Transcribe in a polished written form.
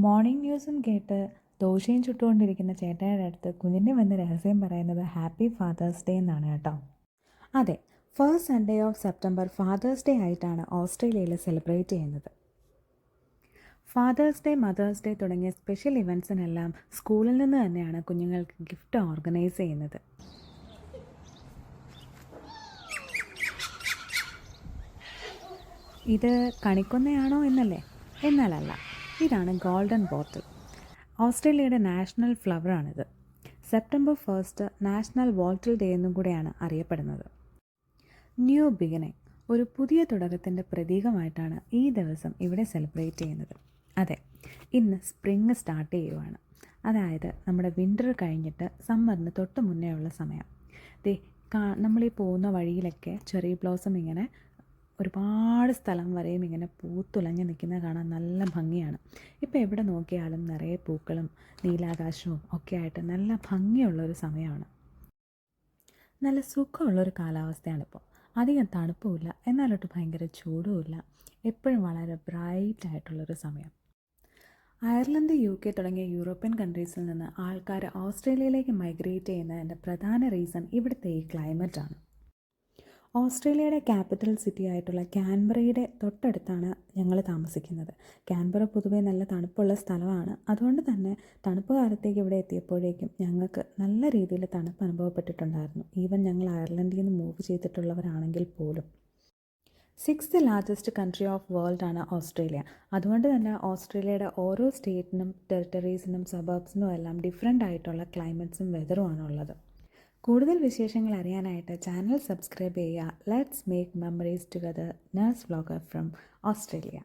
Morning ന്യൂസും കേട്ട് ദോശയും ചുട്ടുകൊണ്ടിരിക്കുന്ന ചേട്ടായുടെ അടുത്ത് കുഞ്ഞിൻ്റെ വന്ന് രഹസ്യം പറയുന്നത് ഹാപ്പി ഫാദേഴ്സ് ഡേ എന്നാണ് കേട്ടോ. അതെ, first Sunday of September Father's day ആയിട്ടാണ് ഓസ്ട്രേലിയയിൽ സെലിബ്രേറ്റ് ചെയ്യുന്നത്. ഫാദേഴ്സ് ഡേ, മദേഴ്സ് ഡേ തുടങ്ങിയ സ്പെഷ്യൽ ഇവൻറ്റ്സിനെല്ലാം സ്കൂളിൽ നിന്ന് തന്നെയാണ് കുഞ്ഞുങ്ങൾക്ക് ഗിഫ്റ്റ് ഓർഗനൈസ് ചെയ്യുന്നത്. ഇത് കണിക്കൊന്നയാണോ എന്നല്ലേ? എന്നാലല്ല, ഇതാണ് ഗോൾഡൻ ബോട്ടിൽ. ഓസ്ട്രേലിയയുടെ നാഷണൽ ഫ്ലവറാണിത്. സെപ്റ്റംബർ 1 നാഷണൽ ബോട്ടിൽ ഡേ എന്നും കൂടെയാണ് അറിയപ്പെടുന്നത്. ന്യൂ ബിഗിനിങ്, ഒരു പുതിയ തുടക്കത്തിൻ്റെ പ്രതീകമായിട്ടാണ് ഈ ദിവസം ഇവിടെ സെലിബ്രേറ്റ് ചെയ്യുന്നത്. അതെ, ഇന്ന് സ്പ്രിങ് സ്റ്റാർട്ട് ചെയ്യുവാണ്. അതായത് നമ്മുടെ വിൻ്റർ കഴിഞ്ഞിട്ട് സമ്മറിന് തൊട്ട് മുന്നേ ഉള്ള സമയം. നമ്മളീ പോകുന്ന വഴിയിലൊക്കെ ചെറി ബ്ലോസം ഇങ്ങനെ ഒരുപാട് സ്ഥലം വരെയും ഇങ്ങനെ പൂത്തുലഞ്ഞ് നിൽക്കുന്നത് കാണാൻ നല്ല ഭംഗിയാണ്. ഇപ്പോൾ എവിടെ നോക്കിയാലും നിറയെ പൂക്കളും നീലാകാശവും ഒക്കെ ആയിട്ട് നല്ല ഭംഗിയുള്ളൊരു സമയമാണ്. നല്ല സുഖമുള്ളൊരു കാലാവസ്ഥയാണിപ്പോൾ. അധികം തണുപ്പുമില്ല, എന്നാലൊട്ട് ഭയങ്കര ചൂടുമില്ല. എപ്പോഴും വളരെ ബ്രൈറ്റായിട്ടുള്ളൊരു സമയം. അയർലൻഡ്, UK തുടങ്ങിയ യൂറോപ്യൻ കൺട്രീസിൽ നിന്ന് ആൾക്കാർ ഓസ്ട്രേലിയയിലേക്ക് മൈഗ്രേറ്റ് ചെയ്യുന്നതിൻ്റെ പ്രധാന റീസൺ ഇവിടുത്തെ ഈ ക്ലൈമറ്റാണ്. ഓസ്ട്രേലിയയുടെ ക്യാപിറ്റൽ സിറ്റി ആയിട്ടുള്ള ക്യാൻബറയുടെ തൊട്ടടുത്താണ് ഞങ്ങൾ താമസിക്കുന്നത്. ക്യാൻബറ പൊതുവേ നല്ല തണുപ്പുള്ള സ്ഥലമാണ്. അതുകൊണ്ട് തന്നെ തണുപ്പ് കാലത്തേക്ക് ഇവിടെ എത്തിയപ്പോഴേക്കും ഞങ്ങൾക്ക് നല്ല രീതിയിൽ തണുപ്പ് അനുഭവപ്പെട്ടിട്ടുണ്ടായിരുന്നു. ഈവൻ ഞങ്ങൾ അയർലൻഡിൽ നിന്ന് മൂവ് ചെയ്തിട്ടുള്ളവരാണെങ്കിൽ പോലും. 6th ലാർജസ്റ്റ് കൺട്രി ഓഫ് വേൾഡാണ് ഓസ്ട്രേലിയ. അതുകൊണ്ട് തന്നെ ഓസ്ട്രേലിയയുടെ ഓരോ സ്റ്റേറ്റിനും ടെറിട്ടറീസിനും സബർബ്സിനും എല്ലാം ഡിഫറെൻ്റ് ആയിട്ടുള്ള ക്ലൈമറ്റ്സും വെതറുമാണ് ഉള്ളത്. കൂടുതൽ വിശേഷങ്ങൾ അറിയാനായിട്ട് ചാനൽ സബ്സ്ക്രൈബ് ചെയ്യുക. Let's make memories together. Nurse vlogger from Australia.